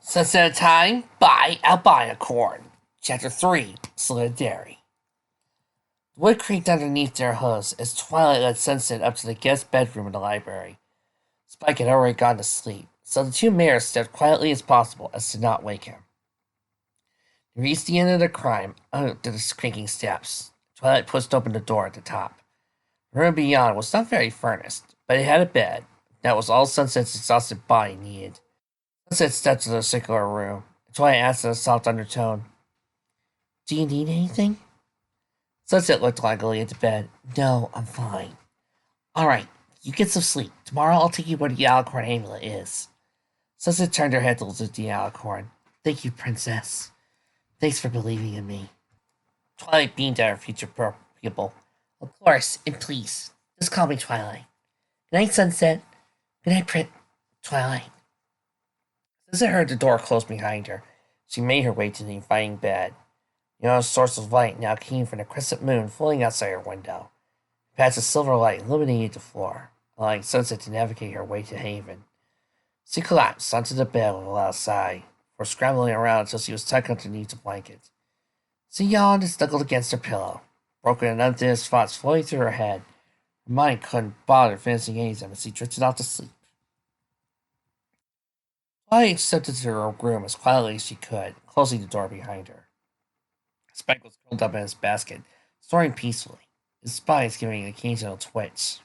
Sunset Time by Albina Corn. Chapter 3 Solidarity. The wood creaked underneath their hooves as Twilight led Sunset up to the guest bedroom in the library. Spike had already gone to sleep, so the two mayors stepped quietly as possible as to not wake him. They reached the end of the crime under the creaking steps. Twilight pushed open the door at the top. The room beyond was not very furnished, but it had a bed. That was all Sunset's exhausted body needed. Sunset stepped to the circular room. Twilight asked in a soft undertone, "Do you need anything?" Sunset looked languidly at the bed. "No, I'm fine." "All right, you get some sleep. Tomorrow I'll take you where the Alicorn amulet is." Sunset turned her head to look at the Alicorn. "Thank you, Princess. Thanks for believing in me." Twilight beamed at her future pupil. "Of course, and please, just call me Twilight." "Good night, Sunset." "Good night, Twilight." Sunset heard the door close behind her. She made her way to the inviting bed. The only source of light now came from the crescent moon floating outside her window. It passed a silver light illuminated the floor, allowing Sunset to navigate her way to Haven. She collapsed onto the bed with a loud sigh, before scrambling around until she was tucked underneath the blanket. She yawned and snuggled against her pillow. Broken and unfinished thoughts floating through her head. Her mind couldn't bother finishing any of them as she drifted off to sleep. Twilight stepped into her room as quietly as she could, closing the door behind her. Spike was curled up in his basket, snoring peacefully, his spines giving an occasional twitch.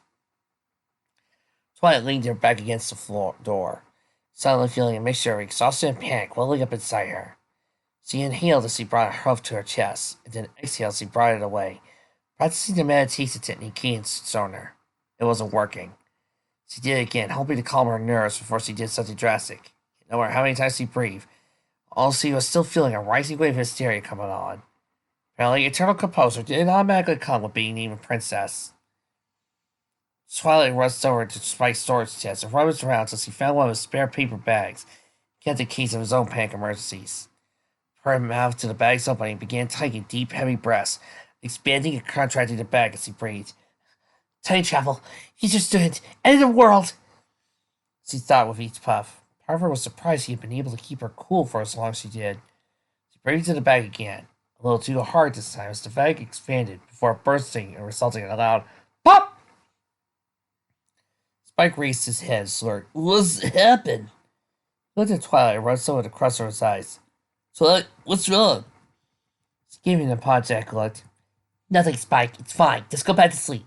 Twilight leaned her back against the door, suddenly feeling a mixture of exhaustion and panic welling up inside her. She inhaled as she brought her hoof to her chest, and then exhaled as she brought it away, practicing the meditation technique he had shown her. It wasn't working. She did it again, hoping to calm her nerves before she did something drastic. No matter how many times she breathed, all she was still feeling a rising wave of hysteria coming on. Apparently, eternal composure didn't automatically come with being named Princess. Twilight rushed over to Spike's storage chest and rummaged around until she found one of his spare paper bags. He had the keys of his own panic emergencies. Put her mouth to the bag's opening and began taking deep, heavy breaths, expanding and contracting the bag as he breathed. "Time travel. He just did it. End of the world," she thought with each puff. Part of her was surprised he had been able to keep her cool for as long as she did. She breathed into the bag again, a little too hard this time as the bag expanded before bursting and resulting in a loud pop. Spike raised his head and slurred, "What's happened?" He looked at Twilight and rubbed some of the crust from his eyes. "Twilight, what's wrong?" She gave him an apologetic look. "Nothing, Spike. It's fine. Just go back to sleep."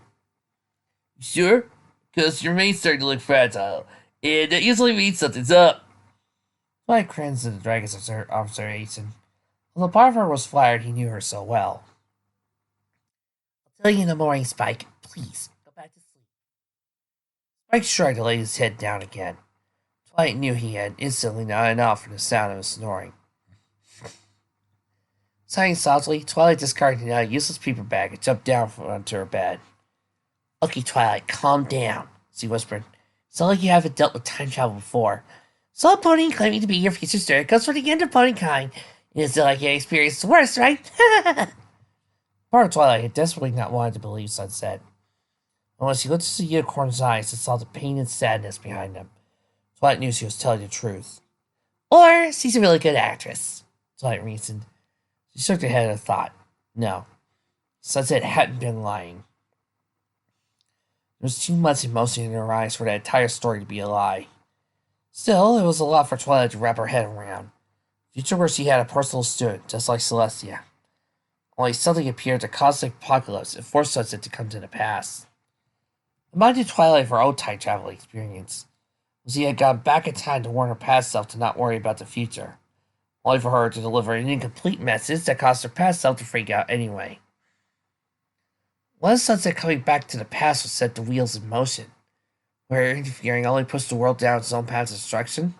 "You sure? Because your main's starting to look fragile, and that usually means something's up." Twilight cringed at the dragon's observation. Although part of her was flattered he knew her so well. "I'll tell you in the morning, Spike. Please, go back to sleep." Spike shrugged and laid his head down again. Twilight knew he had instantly nodded off from the sound of his snoring. Sighing softly, Twilight discarded a useless paper bag and jumped down onto her bed. "Okay, Twilight, calm down," she whispered. "It's not like you haven't dealt with time travel before. Saw a pony claiming to be your future spirit goes for the end of ponykind. It's not like you experienced the worst, right?" Part of Twilight had desperately not wanted to believe Sunset. And when she looked into the unicorn's eyes and saw the pain and sadness behind them, Twilight knew she was telling the truth. Or she's a really good actress, Twilight reasoned. She shook her head at thought. No, Sunset hadn't been lying. There was too much emotion in her eyes for that entire story to be a lie. Still, it was a lot for Twilight to wrap her head around. A future where she had a personal student, just like Celestia. Only something appeared to cause the apocalypse and force Sunset to come to the past. It reminded Twilight of her own time travel experience. She had gone back in time to warn her past self to not worry about the future, only for her to deliver an incomplete message that caused her past self to freak out anyway. Once Sunset coming back to the past would set the wheels in motion, where interfering only pushed the world down its own path of destruction.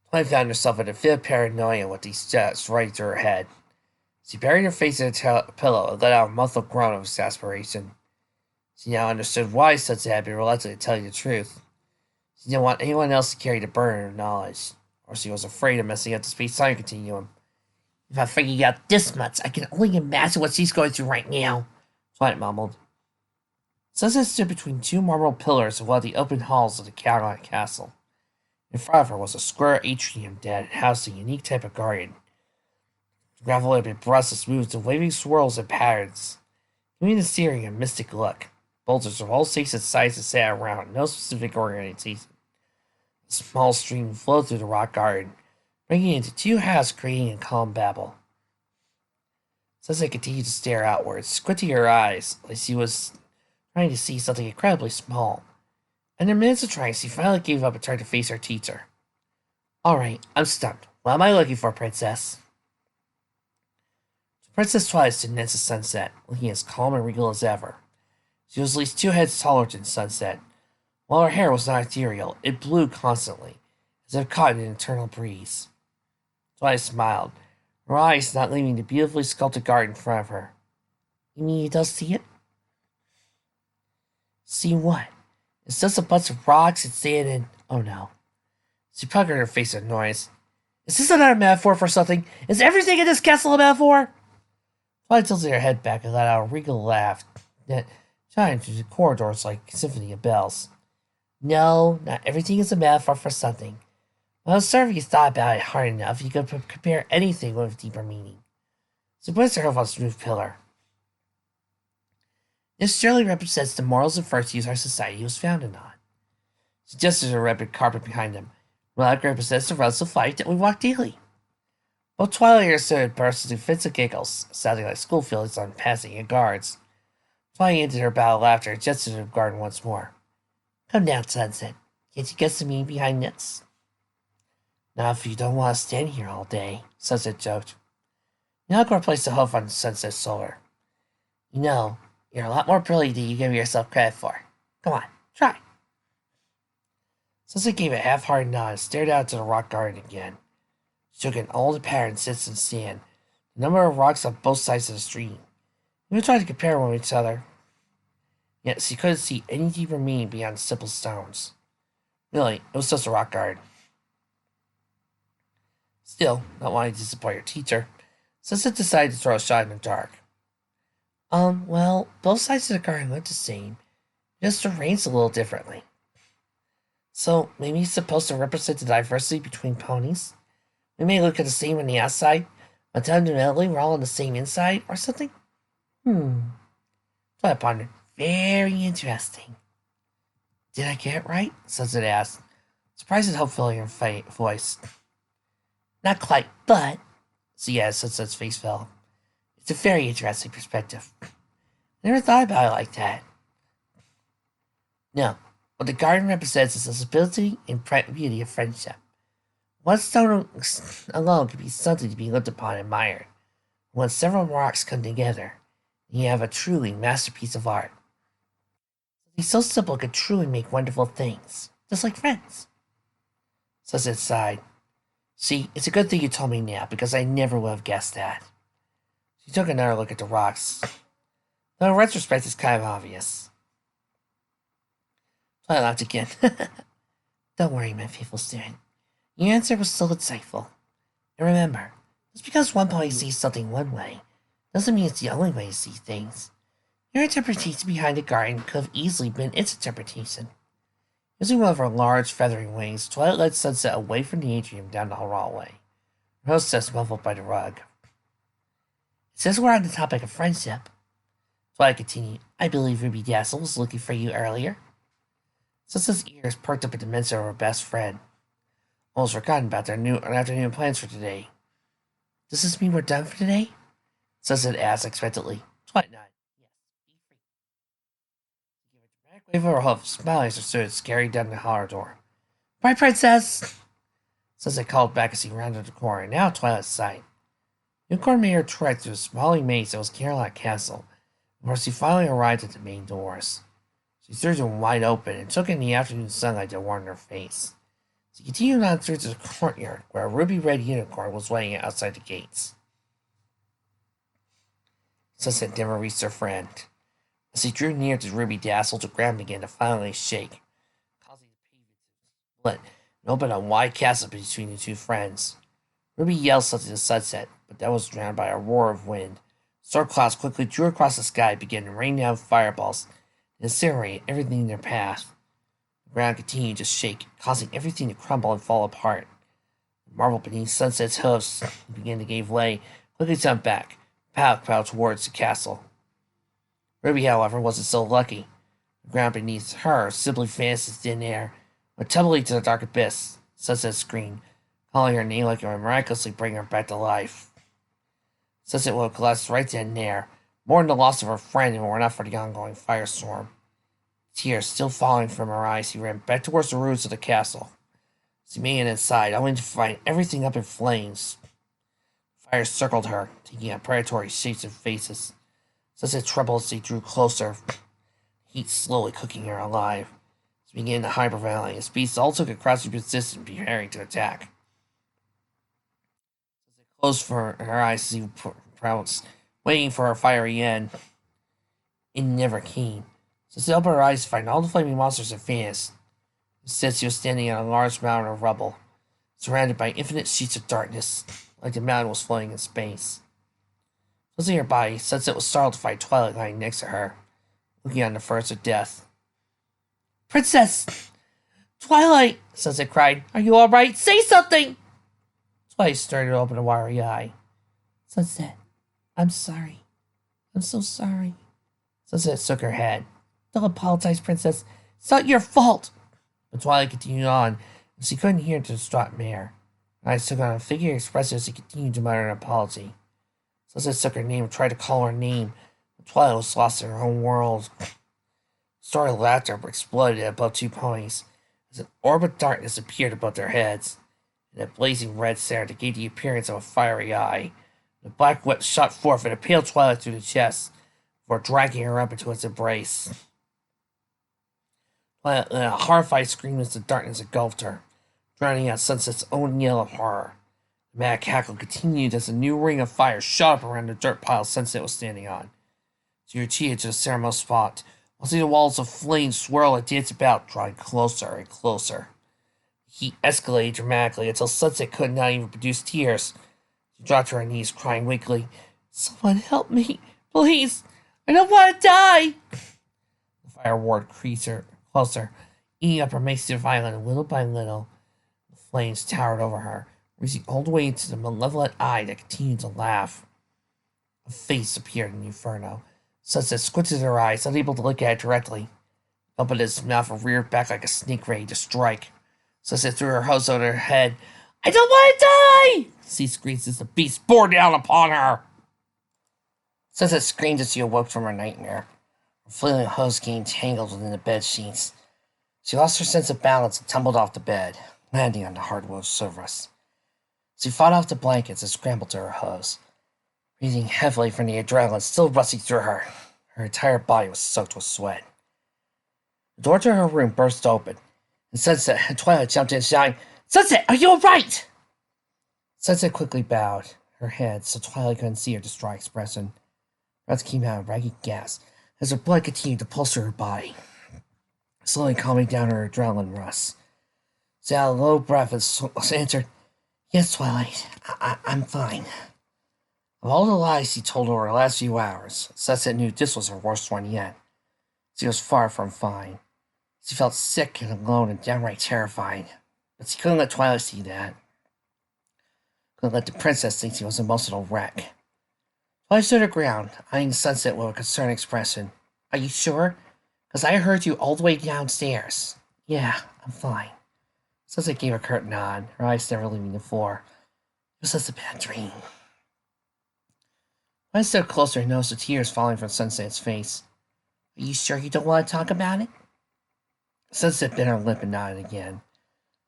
Twilight found herself in a fit of paranoia with these thoughts running through her head. She buried her face in a pillow and let out a muffled groan of exasperation. She now understood why Sunset had been reluctant to tell you the truth. She didn't want anyone else to carry the burden of knowledge, or she was afraid of messing up the space-time continuum. "If I'm figuring out this much, I can only imagine what she's going through right now," Twilight mumbled. Sunset stood between two marble pillars of one of the open halls of the Caroline Castle. In front of her was a square atrium that housed a unique type of garden. The gravel had been brushed moved in waving swirls and patterns, giving the scenery a mystic look. Boulders of all shapes and sizes sat around, no specific organization. A small stream flowed through the rock garden, bringing it into two halves, creating a calm babble. Sunset continued to stare outwards, squinting her eyes like she was trying to see something incredibly small. After minutes of trying, she finally gave up and turned to face her teacher. All right, I'm stumped. What am I looking for, Princess? Princess Twilight stood next to Sunset, looking as calm and regal as ever. She was at least 2 heads taller than Sunset. While her hair was not ethereal, it blew constantly, as if caught in an eternal breeze. Twilight smiled, her eyes not leaving the beautifully sculpted garden in front of her. You mean you don't see it? See what? It's just a bunch of rocks and sand and... Oh no. She puckered her face in noise. Is this another metaphor for something? Is everything in this castle a metaphor? Twilight tilted her head back and let out a regal laugh that chimed through the corridors like a symphony of bells. No, not everything is a metaphor for something. Well, sir, if you thought about it hard enough, you could compare anything with deeper meaning. She placed her hoof on a smooth pillar. This surely represents the morals and virtues our society was founded on. She gestured to a red carpet behind them. Relic represents the roads of life that we walk daily. Both Twilight and Sir burst into fits of giggles, sounding like school feelings on passing and guards. Twilight ended her bout of laughter and gestured to the garden once more. Come down, Sunset. Can't you guess the meaning behind this? Not if you don't want to stand here all day, Sunset joked. Nalcor placed a hoof on Sunset's shoulder. You know, you're a lot more brilliant than you give yourself credit for. Come on, try. Sunset gave a half-hearted nod and stared out into the rock garden again. She took in all the patterns, sits in sand, the number of rocks on both sides of the stream. Even tried to compare them with each other. Yet she couldn't see any deeper meaning beyond the simple stones. Really, it was just a rock garden. Still, not wanting to disappoint her teacher, Sunset decided to throw a shot in the dark. Well, both sides of the garden look the same, just arranged a little differently. So, maybe it's supposed to represent the diversity between ponies? We may look at the same on the outside, but fundamentally we're all on the same inside, or something? Twilight pondered. Very interesting. Did I get it right? Sunset asked, surprised and hopeful in her voice. Not quite, but... So yeah, Sunset's face fell. It's a very interesting perspective. I never thought about it like that. No, what the garden represents is the stability and beauty of friendship. One stone alone can be something to be looked upon and admired. When several rocks come together, you have a truly masterpiece of art. Something so simple can truly make wonderful things, just like friends. Sunset sighed. See, it's a good thing you told me now, because I never would have guessed that. She took another look at the rocks. Though in retrospect, it's kind of obvious. Twilight laughed again. Don't worry, my faithful student. Your answer was so insightful. And remember, just because one pony sees something one way, doesn't mean it's the only way to see things. Your interpretation behind the garden could have easily been its interpretation. Using one of her large, feathery wings, Twilight led Sunset away from the atrium down the hallway. Her hostess muffled by the rug. Since we're on the topic of friendship, Twilight continued, I believe Ruby Dazzle was looking for you earlier. Sunset's ears perked up at the mention of her best friend. Almost forgotten about their afternoon plans for today. Does this mean we're done for today? Sunset asked expectantly. Twilight nodded. Yes, be free. She gave a dramatic wave of her hoof, smiling as her students scurried down the corridor. Bye, Princess! Sunset called back as he rounded the corner, and now Twilight sighed. Unicorn made her trek through the sprawling maze that was Carolina Castle, before she finally arrived at the main doors. She threw them wide open and took in the afternoon sunlight that warmed her face. She continued on through to the courtyard, where a ruby-red unicorn was waiting outside the gates. Sunset never reached her friend. As he drew near to Ruby Dazzle, the ground began to finally shake, causing the pavement to split and open a wide chasm between the two friends. Ruby yelled something to Sunset, but that was drowned by a roar of wind. Storm clouds quickly drew across the sky, began to rain down fireballs and incinerate everything in their path. The ground continued to shake, causing everything to crumble and fall apart. The marble beneath Sunset's hoofs began to give way, quickly jumped back, propelled towards the castle. Ruby, however, wasn't so lucky. The ground beneath her simply vanished in thin air, went tumbling to the dark abyss. Sunset screamed, calling her name like it would miraculously bring her back to life. Sunset would have collapsed right then and there, mourning the loss of her friend, and were not for the ongoing firestorm. Tears still falling from her eyes, she ran back towards the ruins of the castle. She made it inside, only to find everything up in flames. Fire circled her, taking on predatory shapes and faces. Sunset trembled as they drew closer, heat slowly cooking her alive. She began to hyperventilate, as beasts all took a crouching position, preparing to attack. Sunset closed for her eyes as she pounced, waiting for her fiery end. It never came. Sunset opened her eyes to find all the flaming monsters had vanished. Instead, she was standing on a large mountain of rubble, surrounded by infinite sheets of darkness, like the mountain was floating in space. Closing her body, Sunset was startled to find Twilight lying next to her, looking on the verge of death. "Princess! Twilight!" Sunset cried. "Are you all right? Say something!" Twilight started to open a watery eye. "Sunset, I'm sorry. I'm so sorry." Sunset shook her head. "Don't apologize, Princess. It's not your fault." But Twilight continued on, and she couldn't hear the distraught mare. Her eyes took on a figure expressive as she continued to mutter an apology. Sunset shook her name and tried to call her name, but Twilight was lost in her own world. A story of laughter exploded above two ponies, as an orb of darkness appeared above their heads, and a blazing red center that gave the appearance of a fiery eye. The black whip shot forth and impaled Twilight through the chest, before dragging her up into its embrace. Twilight let a horrified scream as the darkness engulfed her, drowning out Sunset's own yell of horror. The mad cackle continued as a new ring of fire shot up around the dirt pile Sunset was standing on. She retreated to the ceremonial spot, while seeing the walls of flame swirl and dance about, drawing closer and closer. The heat escalated dramatically until Sunset could not even produce tears. She dropped to her knees, crying weakly, "Someone help me, please! I don't want to die!" The fire ward closer, eating up her emaciated island little by little. The flames towered over her, reaching all the way into the malevolent eye that continued to laugh. A face appeared in the inferno. Sunset squinted her eyes, unable to look at it directly. It opened its mouth and reared back like a snake ready to strike. Sunset threw her hose over her head. "I don't want to die!" she screamed as the beast bore down upon her. Sunset screamed as she awoke from her nightmare. Her flailing hose became tangled within the bed sheets. She lost her sense of balance and tumbled off the bed, landing on the hardwood sofas. She fought off the blankets and scrambled to her hose, breathing heavily from the adrenaline still rushing through her. Her entire body was soaked with sweat. The door to her room burst open, and Sunset and Twilight jumped in, shouting, "Sunset, are you all right?" Sunset quickly bowed her head so Twilight couldn't see her distraught expression. Breath came out in ragged gasps as her blood continued to pulse through her body, slowly calming down her adrenaline rush. She had a low breath and answered, "Yes, Twilight, I'm fine." Of all the lies she told over the last few hours, Sunset knew this was her worst one yet. She was far from fine. She felt sick and alone and downright terrified, but she couldn't let Twilight see that. Couldn't let the princess think she was an emotional wreck. Twilight stood her ground, eyeing Sunset with a concerned expression. "Are you sure? Because I heard you all the way downstairs." "Yeah, I'm fine." Sunset gave a curt nod, her eyes never leaving the floor. It was just a bad dream. Twilight stood closer and noticed the tears falling from Sunset's face. "Are you sure you don't want to talk about it?" Sunset bit her lip and nodded again.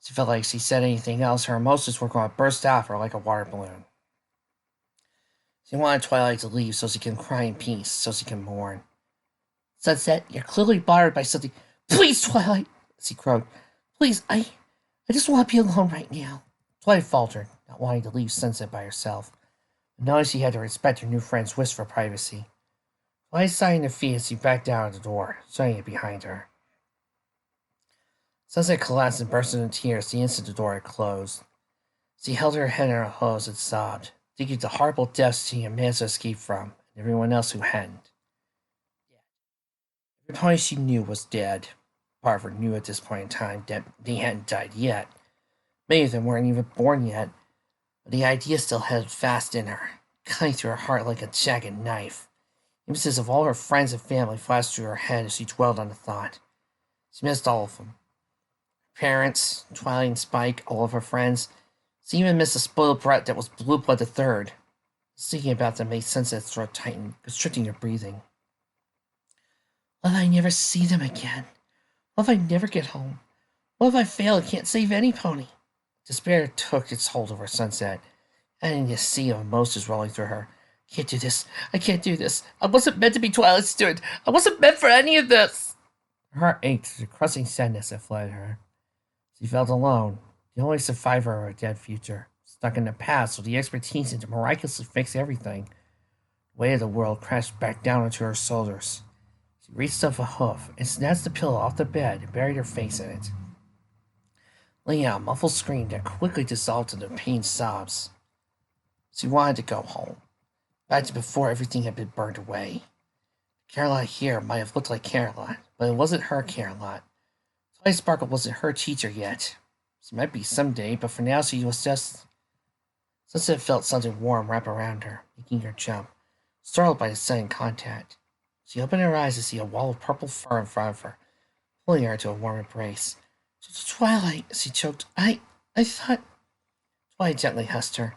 She felt like if she said anything else, her emotions were going to burst out of her like a water balloon. She wanted Twilight to leave so she can cry in peace, so she can mourn. "Sunset, you're clearly bothered by something." "Please, Twilight," she croaked. "Please, I just want to be alone right now." Twilight faltered, not wanting to leave Sunset by herself, but knowing she had to respect her new friend's wish for privacy. Twilight sighed in defeat as she backed out of the door, shutting it behind her. Sunset collapsed and burst into tears the instant the door had closed. She held her head in her hose and sobbed, thinking of the horrible deaths she had managed to escape from, and everyone else who hadn't. Every pony she knew was dead, Harvard knew at this point in time that they hadn't died yet. Many of them weren't even born yet, but the idea still held fast in her, cutting through her heart like a jagged knife. Images of all her friends and family flashed through her head as she dwelled on the thought. She missed all of them. Her parents, Twilight and Spike, all of her friends. She even missed the spoiled brat that was Blue Blood the Third. Thinking about them made Sunset's throat tighten, constricting her breathing. What if I never see them again? What if I never get home? What if I fail and can't save any pony? Despair took its hold over Sunset, adding a sea of emotions rolling through her. I can't do this. I can't do this. I wasn't meant to be Twilight Stewart. I wasn't meant for any of this. Her heart ached with a crushing sadness that flooded her. She felt alone, the only survivor of a dead future, stuck in the past with the expertise to miraculously fix everything. The weight of the world crashed back down onto her shoulders. She reached up a hoof and snatched the pillow off the bed and buried her face in it. Letting out a muffled scream that quickly dissolved into pained sobs. She wanted to go home, back to before everything had been burned away. Caroline here might have looked like Caroline, but it wasn't her Caroline. Twilight Sparkle wasn't her teacher yet. She might be someday, but for now she was just... Sunset felt something warm wrap around her, making her jump, startled by the sudden contact. She opened her eyes to see a wall of purple fur in front of her, pulling her into a warm embrace. Twilight, she choked. I thought... Twilight gently husked her.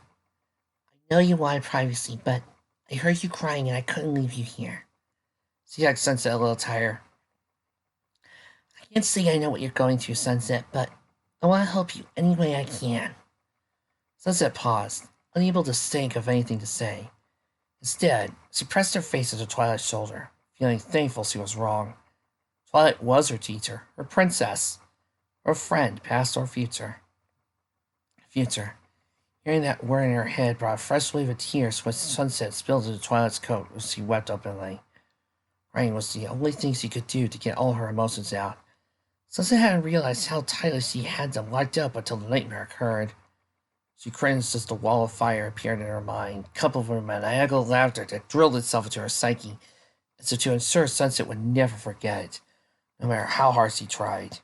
I know you wanted privacy, but I heard you crying and I couldn't leave you here. She hugged Sunset a little tighter. I can't say I know what you're going through, Sunset, but I want to help you any way I can. Sunset paused, unable to think of anything to say. Instead, she pressed her face into Twilight's shoulder, feeling thankful she was wrong. Twilight was her teacher, her princess, her friend, past or future. Future. Hearing that word in her head brought a fresh wave of tears which Sunset spilled into Twilight's coat as she wept openly. Crying was the only thing she could do to get all her emotions out. Sunset hadn't realized how tightly she had them locked up until the nightmare occurred. She cringed as the wall of fire appeared in her mind, coupled with maniacal laughter that drilled itself into her psyche, as if to ensure Sunset would never forget it, no matter how hard she tried.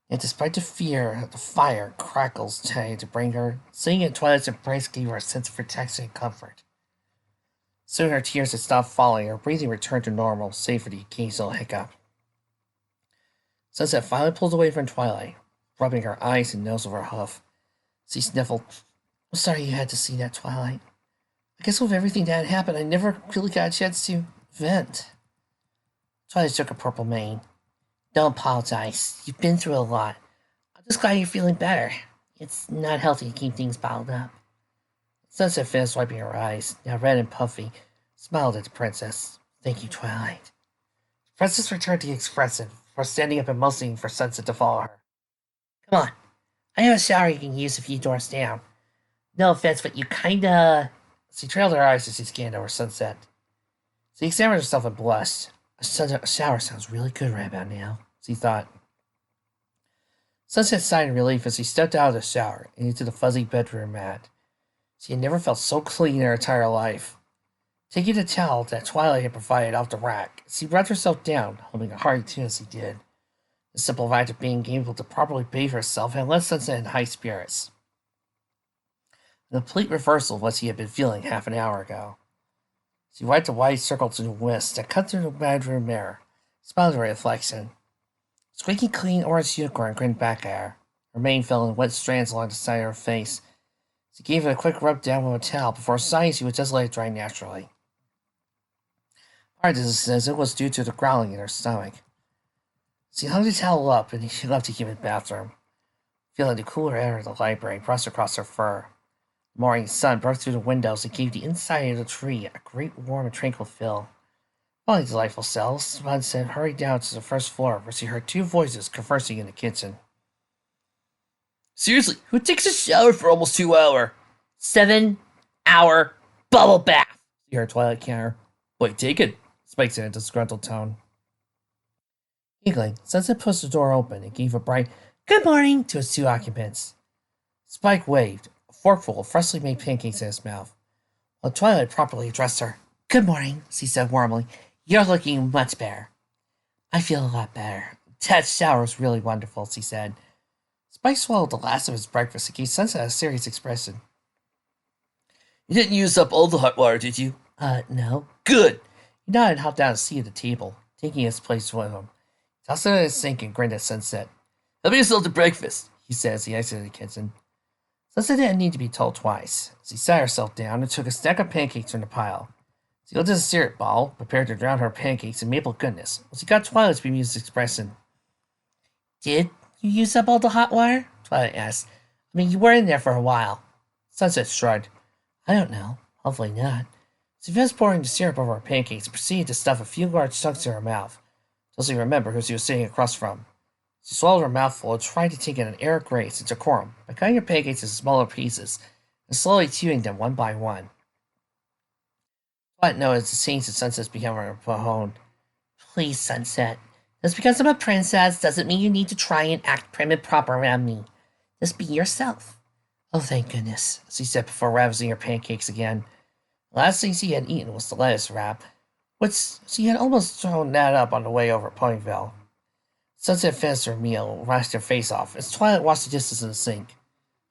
Yet despite the fear of the fire and crackles trying to bring her, sitting in Twilight's embrace gave her a sense of protection and comfort. Soon her tears had stopped falling, her breathing returned to normal, save for the occasional hiccup. Sunset finally pulled away from Twilight, rubbing her eyes and nose with her hoof. She sniffled. I'm sorry you had to see that, Twilight. I guess with everything that had happened, I never really got a chance to vent. Twilight shook her purple mane. Don't apologize. You've been through a lot. I'm just glad you're feeling better. It's not healthy to keep things bottled up. Sunset finished wiping her eyes, now red and puffy, smiled at the princess. Thank you, Twilight. The princess returned to the expressive, before standing up and motioning for Sunset to follow her. Come on. I have a shower you can use a few doors down. No offense, but you kinda... She trailed her eyes as she scanned over Sunset. She examined herself and blushed. A shower sounds really good right about now, she thought. Sunset sighed in relief as she stepped out of the shower and into the fuzzy bedroom mat. She had never felt so clean in her entire life. Taking the towel that Twilight had provided off the rack, she rubbed herself down, holding a hearty tune as she did. The simple act of being able to properly bathe herself had left Sunset in high spirits. A complete reversal of what she had been feeling half an hour ago. She wiped a wide circle through the mist that cut through the bedroom mirror, smiled at her reflection. Squeaky clean orange unicorn grinned back at her. Her mane fell in wet strands along the side of her face. She gave it a quick rub down with a towel before sighing she would just let it dry naturally. Part of this says it was due to the growling in her stomach. She hung the towel up and she left the humid bathroom, feeling the cooler air of the library brush across her fur. The morning sun broke through the windows and gave the inside of the tree a great warm and tranquil feel. Following delightful cells, Sunset hurried down to the first floor where she heard two voices conversing in the kitchen. Seriously, who takes a shower for almost 2 hours? 7-hour bubble bath, she heard Twilight counter. Wait, take it, Spike said in a disgruntled tone. Giggling, Sunset pushed the door open and gave a bright good morning to its two occupants. Spike waved, a forkful of freshly made pancakes in his mouth, while Twilight properly addressed her. Good morning, she said warmly. You're looking much better. I feel a lot better. That shower was really wonderful, she said. Spike swallowed the last of his breakfast and gave Sunset a serious expression. You didn't use up all the hot water, did you? No. Good! He nodded and hopped down to seat at the table, taking his place with him. He tossed it in his sink and grinned at Sunset. Help yourself to breakfast, he said as he exited the kitchen. Sunset didn't need to be told twice, as he sat herself down and took a stack of pancakes from the pile. She looked at the syrup bowl, prepared to drown her pancakes in maple goodness, when she got Twilight to bemused expression. Did you use up all the hot water? Twilight asked. I mean, you were in there for a while. Sunset shrugged. I don't know. Hopefully not. She finished pouring the syrup over her pancakes and proceeded to stuff a few large chunks in her mouth, until she remembered who she was sitting across from. She swallowed her mouthful and tried to take in an air of grace and decorum by cutting her pancakes into smaller pieces and slowly chewing them one by one. Twilight noticed the scenes of Sunset's becoming her phone. Please, Sunset. Just because I'm a princess doesn't mean you need to try and act prim and proper around me. Just be yourself. Oh, thank goodness, she said before ravaging her pancakes again. The last thing she had eaten was the lettuce wrap, which she had almost thrown that up on the way over Ponyville. Sunset finished her meal and washed her face off as Twilight washed the dishes in the sink.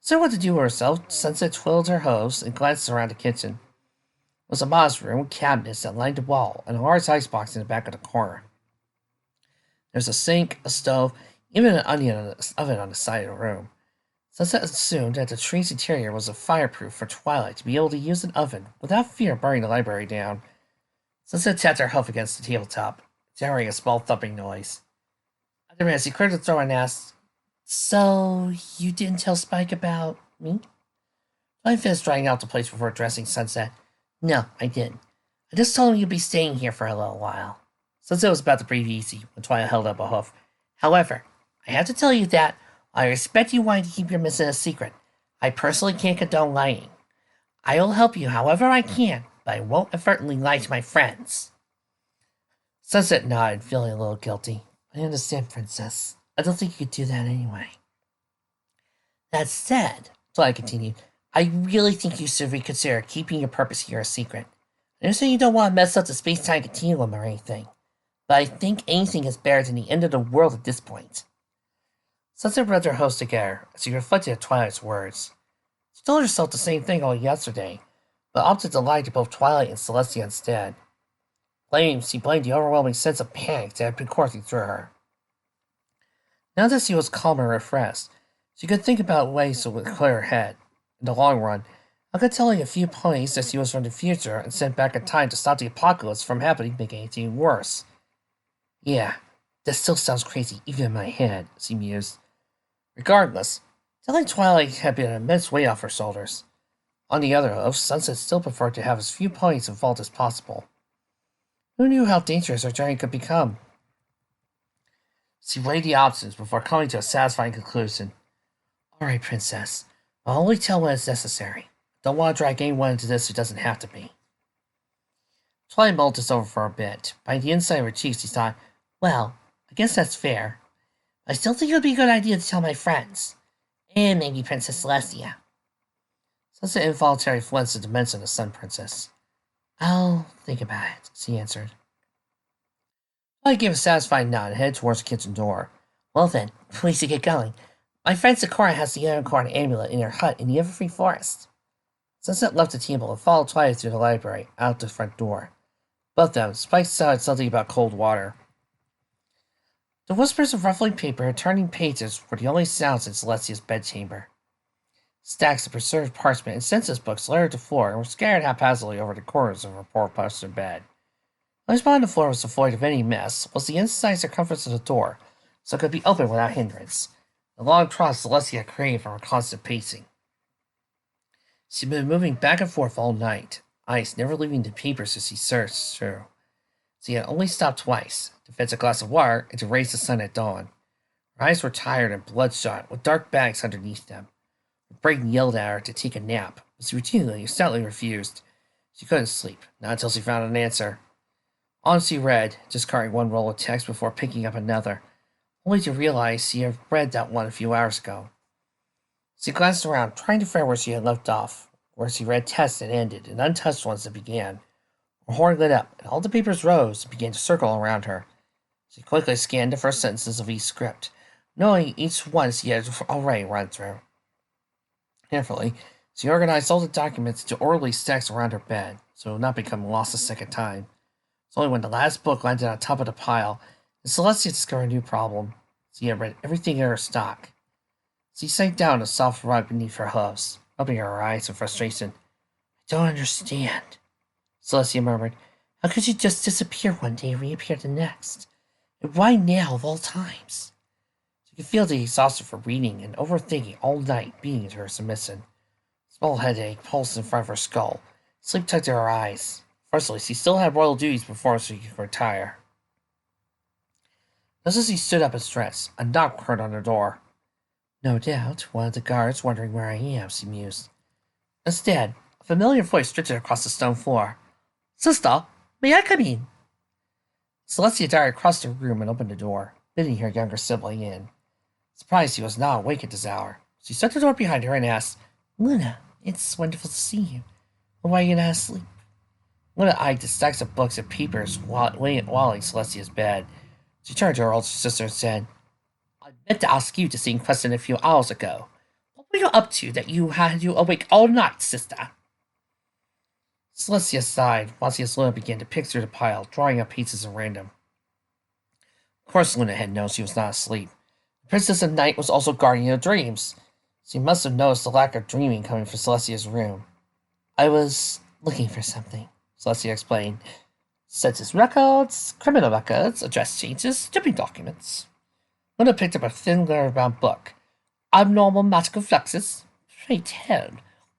Instead of what to do with herself, Sunset twiddled her hose and glanced around the kitchen. It was a modest room with cabinets that lined the wall and a large icebox in the back of the corner. There was a sink, a stove, even an oven on the side of the room. Sunset assumed that the tree's interior was fireproof for Twilight to be able to use an oven without fear of burning the library down. Sunset tapped her hoof against the tabletop, generating a small thumping noise. After minutes, he cleared the throat and asked, So, you didn't tell Spike about me? Twilight finished drying out the place before addressing Sunset. No, I didn't. I just told him you'd be staying here for a little while. Sunset was about to breathe easy when Twilight held up a hoof. However, I have to tell you that, I respect you wanting to keep your mission a secret. I personally can't condone lying. I will help you however I can, but I won't inadvertently lie to my friends. Sunset nodded, feeling a little guilty. I understand, Princess. I don't think you could do that anyway. That said, Twilight continued, I really think you should reconsider keeping your purpose here a secret. I understand you don't want to mess up the space-time continuum or anything, but I think anything is better than the end of the world at this point. Sunset rubbed her hose together as she reflected at Twilight's words. She told herself the same thing all yesterday, but opted to lie to both Twilight and Celestia instead. She blamed the overwhelming sense of panic that had been coursing through her. Now that she was calm and refreshed, she could think about ways to clear her head. In the long run, Uncle telling a few ponies that she was from the future and sent back in time to stop the apocalypse from happening make anything worse. Yeah, that still sounds crazy even in my head, she mused. Regardless, telling Twilight had been an immense weight off her shoulders. On the other hand, Sunset still preferred to have as few ponies involved as possible. Who knew how dangerous her journey could become? She weighed the options before coming to a satisfying conclusion. All right, Princess. I'll only tell when it's necessary. Don't want to drag anyone into this who doesn't have to be. Twilight mulled this over for a bit. By the inside of her cheeks, she thought, well, I guess that's fair. I still think it would be a good idea to tell my friends. And maybe Princess Celestia. Sunset involuntarily flinched at the mention of the Sun Princess. I'll think about it, she answered. Twilight gave a satisfied nod and headed towards the kitchen door. Well then, we should get going. My friend Sakura has the unicorn amulet in her hut in the Everfree Forest. Sunset left the table and followed Twilight through the library, out the front door. Both of them, Spike shouted something about cold water. The whispers of ruffling paper and turning pages were the only sounds in Celestia's bedchamber. Stacks of preserved parchment and census books littered the floor and were scattered haphazardly over the corners of her four-poster bed. Only spot on the floor was devoid of any mess was the inside circumference of the door, so it could be opened without hindrance. The long cross Celestia had created from her constant pacing. She'd been moving back and forth all night, eyes never leaving the papers as she searched through. She had only stopped twice, to fetch a glass of water and to raise the sun at dawn. Her eyes were tired and bloodshot, with dark bags underneath them. Her brain yelled at her to take a nap, but she routinely, stoutly refused. She couldn't sleep, not until she found an answer. On she read, discarding one roll of text before picking up another, only to realize she had read that one a few hours ago. She glanced around, trying to find where she had left off, where she read texts that ended and untouched ones that began. Her horn lit up, and all the papers rose and began to circle around her. She quickly scanned the first sentences of each script, knowing each one she had already run through. Carefully, she organized all the documents into orderly stacks around her bed, so it would not become lost a second time. It's only when the last book landed on top of the pile did Celestia discovered a new problem. She had read everything in her stock. She sank down on the soft rug beneath her hooves, opening her eyes in frustration. I don't understand, Celestia murmured. How could you just disappear one day and reappear the next? And why now of all times? She could feel the exhaustion from reading and overthinking all night beating into her submission. A small headache pulsed in front of her skull. Sleep tugged at her eyes. Firstly, she still had royal duties before she could retire. Just as she stood up and stretched, a knock was heard on her door. No doubt, one of the guards wondering where I am, she mused. Instead, a familiar voice drifted across the stone floor. Sister, may I come in? Celestia darted across the room and opened the door, bidding her younger sibling in. Surprised he was not awake at this hour, she shut the door behind her and asked, Luna, it's wonderful to see you. Why are you not asleep? Luna eyed the stacks of books and papers weighing Celestia's bed. She turned to her older sister and said, I meant to ask you the same question a few hours ago. What were you up to that you had you awake all night, sister? Celestia sighed, watching as Luna began to pick through the pile, drawing up pieces at random. Of course Luna had known she was not asleep. The Princess of Night was also guardian of dreams. She must have noticed the lack of dreaming coming from Celestia's room. I was looking for something, Celestia explained. Census records, criminal records, address changes, shipping documents. Luna picked up a thin leather-bound book. Abnormal magical fluxes? Pray tell,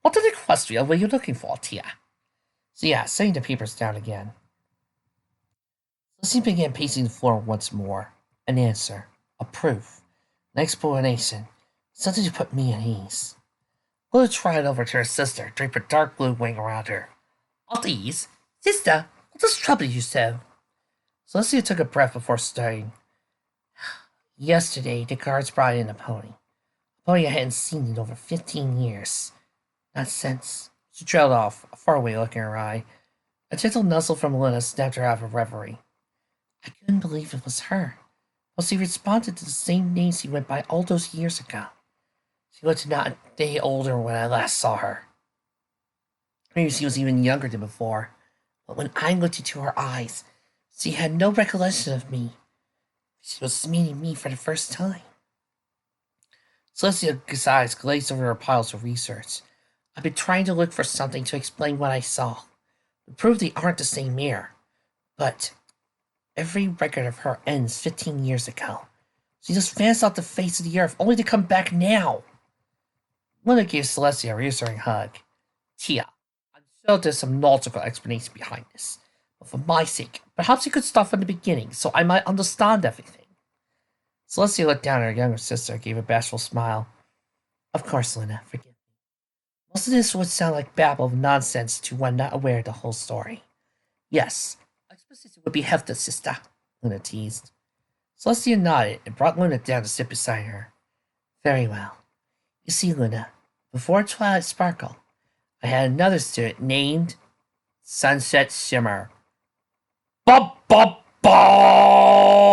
what in the equestria were you looking for, Tia? So yeah, setting the papers down again. Celestia began pacing the floor once more. An answer, a proof, an explanation, something to put me at ease. Luna trotted over to her sister, draped a dark blue wing around her. At ease? Sister, what does trouble you so? Celestia took a breath before starting. Yesterday, the guards brought in a pony. A pony I hadn't seen in over 15 years. Not since. She trailed off, a faraway look in her eye. A gentle nuzzle from Luna snapped her out of her reverie. I couldn't believe it was her. Well, she responded to the same name she went by all those years ago. She looked not a day older when I last saw her. Maybe she was even younger than before. But when I looked into her eyes, she had no recollection of me. She was meeting me for the first time. Celestia's eyes glazed over her piles of research. I've been trying to look for something to explain what I saw, to prove they aren't the same mirror. But every record of her ends 15 years ago. She just vanished off the face of the earth, only to come back now. Luna gave Celestia a reassuring hug. Tia, I'm sure there's some logical explanation behind this. But for my sake, perhaps you could start from the beginning, so I might understand everything. Celestia looked down at her younger sister and gave a bashful smile. Of course, Luna, forgive me. Most of this would sound like babble of nonsense to one not aware of the whole story. Yes, I suppose it would be helpful, sister, Luna teased. Celestia nodded and brought Luna down to sit beside her. Very well. You see, Luna, before Twilight Sparkle, I had another student named Sunset Shimmer. Bum, bum, bum!